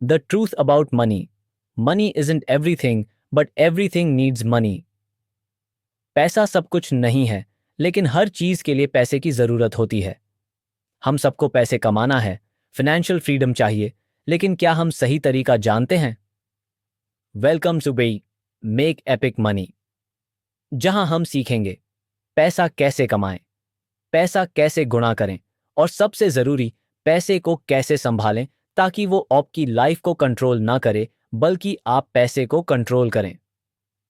The truth about money. Money isn't everything, but everything needs money. पैसा सब कुछ नहीं है, लेकिन हर चीज के लिए पैसे की जरूरत होती है। हम सबको पैसे कमाना है, फाइनेंशियल फ्रीडम चाहिए, लेकिन क्या हम सही तरीका जानते हैं? Welcome to be make epic money, जहां हम सीखेंगे पैसा कैसे कमाएं, पैसा कैसे गुणा करें और सबसे जरूरी पैसे को कैसे संभालें ताकि वो आपकी लाइफ को कंट्रोल ना करे बल्कि आप पैसे को कंट्रोल करें।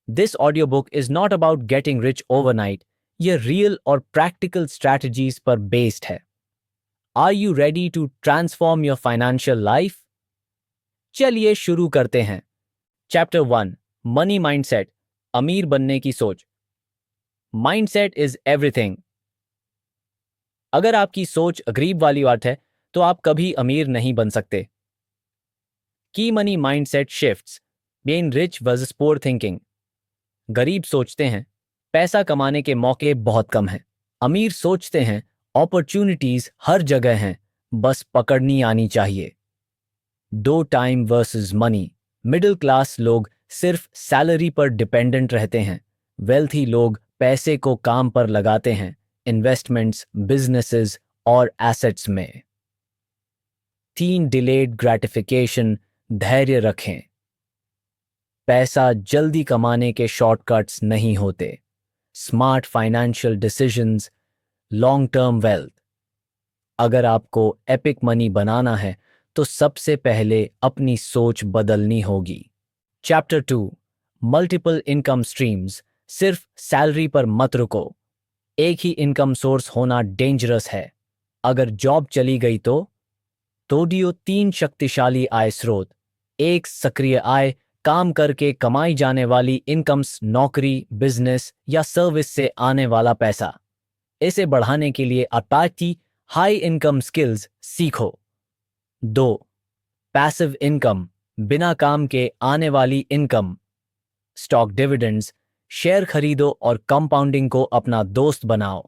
This audio book is not about getting rich overnight, ये रियल और प्रैक्टिकल स्ट्रैटेजीज पर बेस्ड है। Are you ready to transform your financial life? चलिए शुरू करते हैं। चैप्टर 1, मनी माइंडसेट, अमीर बनने की सोच। Mindset is everything. अगर आपकी सोच गरीब वाली बात है तो आप कभी अमीर नहीं बन सकते। की money mindset shifts, being rich versus poor thinking. गरीब सोचते हैं पैसा कमाने के मौके बहुत कम हैं। अमीर सोचते हैं अपॉर्चुनिटीज हर जगह हैं, बस पकड़नी आनी चाहिए। दो time versus money. Middle class लोग सिर्फ सैलरी पर डिपेंडेंट रहते हैं, वेल्थी लोग पैसे को काम पर लगाते हैं, इन्वेस्टमेंट्स, बिजनेसेस और एसेट्स में। 3 डिलेड ग्रेटिफिकेशन, धैर्य रखें। पैसा जल्दी कमाने के शॉर्टकट्स नहीं होते। Smart financial decisions, long term wealth. अगर आपको एपिक मनी बनाना है तो सबसे पहले अपनी सोच बदलनी होगी। चैप्टर 2, मल्टीपल इनकम स्ट्रीम्स, सिर्फ सैलरी पर मत रुको। एक ही इनकम सोर्स होना डेंजरस है। अगर जॉब चली गई तो दियो 3 शक्तिशाली आय स्रोत। एक सक्रिय आय, काम करके कमाई जाने वाली इनकम्स, नौकरी, बिजनेस या सर्विस से आने वाला पैसा। इसे बढ़ाने के लिए अपाची हाई इनकम स्किल्स सीखो। 2, पैसिव इनकम, बिना काम के आने वाली इनकम। स्टॉक डिविडेंड्स, शेयर खरीदो और कंपाउंडिंग को अपना दोस्त बनाओ।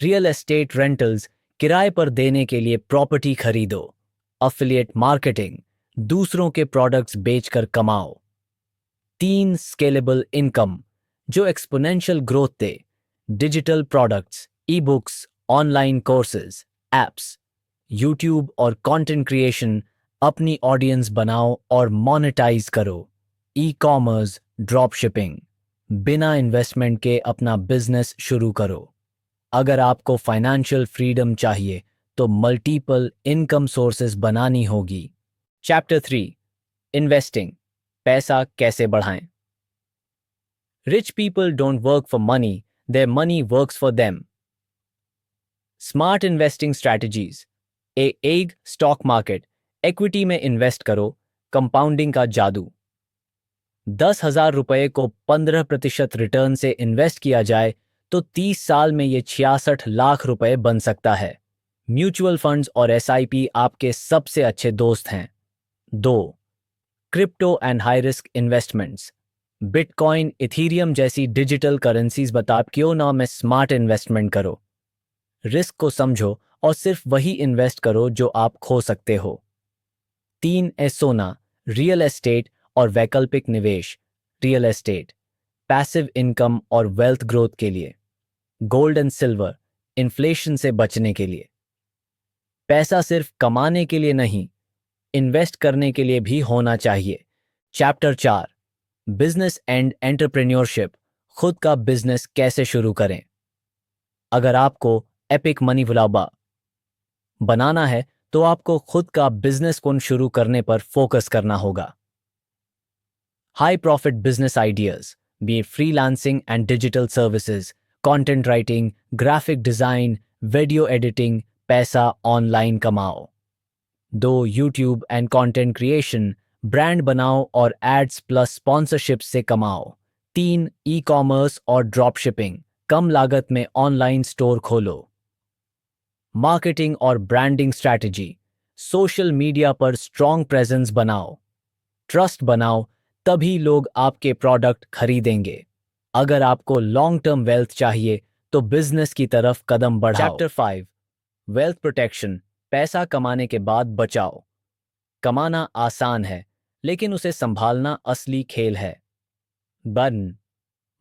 रियल एस्टेट रेंटल्स, किराए पर देने के लिए प्रॉपर्टी खरीदो। अफिलिएट मार्केटिंग, दूसरों के प्रोडक्ट्स बेचकर कमाओ। 3, स्केलेबल इनकम, जो एक्सपोनेंशियल ग्रोथ दे। Digital products, e books, online courses, apps. YouTube और कंटेंट क्रिएशन, अपनी ऑडियंस बनाओ और मोनेटाइज करो। ई कॉमर्स, ड्रॉप शिपिंग, बिना इन्वेस्टमेंट के अपना बिजनेस शुरू करो। अगर आपको फाइनेंशियल फ्रीडम चाहिए तो मल्टीपल इनकम सोर्सेज बनानी होगी। चैप्टर 3, इन्वेस्टिंग, पैसा कैसे बढ़ाएं। Rich people don't work for money, their money works for them. Smart investing strategies. Egg stock market, equity में इन्वेस्ट करो, कंपाउंडिंग का जादू। 10,000 रुपए को 15% रिटर्न से इन्वेस्ट किया जाए तो 30 साल में ये 66 लाख रुपए बन सकता है। म्यूचुअल फंड्स और एसआईपी आपके सबसे अच्छे दोस्त हैं। 2, crypto and high risk investments. Bitcoin, Ethereum जैसी डिजिटल करेंसीज बता क्यों ना में स्मार्ट इन्वेस्टमेंट करो। रिस्क को समझो और सिर्फ वही इन्वेस्ट करो जो आप खो सकते हो। 3, सोना, रियल एस्टेट और वैकल्पिक निवेश। रियल एस्टेट, पैसिव इनकम और वेल्थ ग्रोथ के लिए। गोल्ड एंड सिल्वर, इन्फ्लेशन से बचने के लिए। पैसा सिर्फ कमाने के लिए नहीं, इन्वेस्ट करने के लिए भी होना चाहिए। चैप्टर 4, बिजनेस एंड एंटरप्रेन्योरशिप, खुद का बिजनेस कैसे शुरू करें। अगर आपको एपिक मनी व्लॉग बनाना है तो आपको खुद का बिजनेस कौन शुरू करने पर फोकस करना होगा। High profit business ideas, b freelancing and digital services, content writing, graphic design, video editing, पैसा ऑनलाइन कमाओ। 2, YouTube and content creation, brand बनाओ और एड्स प्लस स्पॉन्सरशिप से कमाओ। 3, ई कॉमर्स और ड्रॉप शिपिंग, कम लागत में ऑनलाइन स्टोर खोलो। मार्केटिंग और ब्रांडिंग स्ट्रैटेजी, सोशल मीडिया पर स्ट्रॉन्ग प्रेजेंस बनाओ, ट्रस्ट बनाओ, तभी लोग आपके प्रोडक्ट खरीदेंगे। अगर आपको लॉन्ग टर्म वेल्थ चाहिए तो बिजनेस की तरफ कदम बढ़ाओ। चैप्टर 5, वेल्थ प्रोटेक्शन, पैसा कमाने के बाद बचाओ। कमाना आसान है, लेकिन उसे संभालना असली खेल है। Burn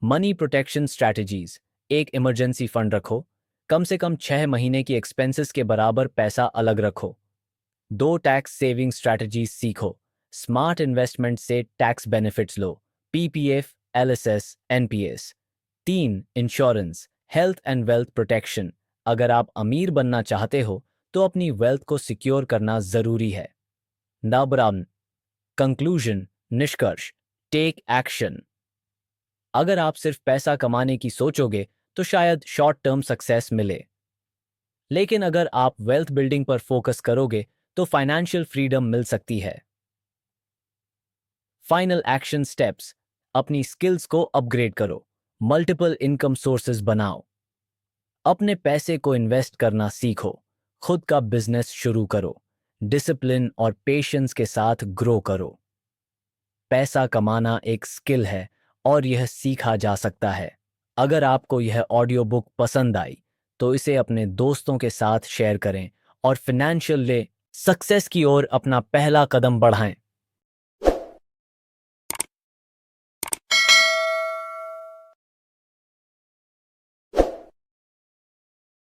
money protection strategies. एक इमरजेंसी फंड रखो। कम से कम 6 महीने की एक्सपेंसेस के बराबर पैसा अलग रखो। 2 टैक्स सेविंग स्ट्रैटेजीज सीखो। स्मार्ट इन्वेस्टमेंट से tax benefits low. PPF, LSS, NPS. 3 insurance, health and wealth protection. अगर आप अमीर बनना चाहते हो तो अपनी वेल्थ को सिक्योर करना जरूरी है। नबराम कंक्लूजन, निष्कर्ष, टेक एक्शन। अगर आप सिर्फ पैसा कमाने की सोचोगे तो शायद शॉर्ट टर्म सक्सेस मिले, लेकिन अगर आप वेल्थ बिल्डिंग पर फोकस करोगे तो फाइनेंशियल फ्रीडम मिल सकती है। Final action steps. अपनी स्किल्स को अपग्रेड करो। मल्टीपल इनकम सोर्सेज बनाओ। अपने पैसे को इन्वेस्ट करना सीखो। खुद का बिजनेस शुरू करो। डिसिप्लिन और पेशेंस के साथ ग्रो करो। पैसा कमाना एक स्किल है और यह सीखा जा सकता है। अगर आपको यह ऑडियो बुक पसंद आई तो इसे अपने दोस्तों के साथ शेयर करें और फाइनेंशियल सक्सेस की ओर अपना पहला कदम बढ़ाएं।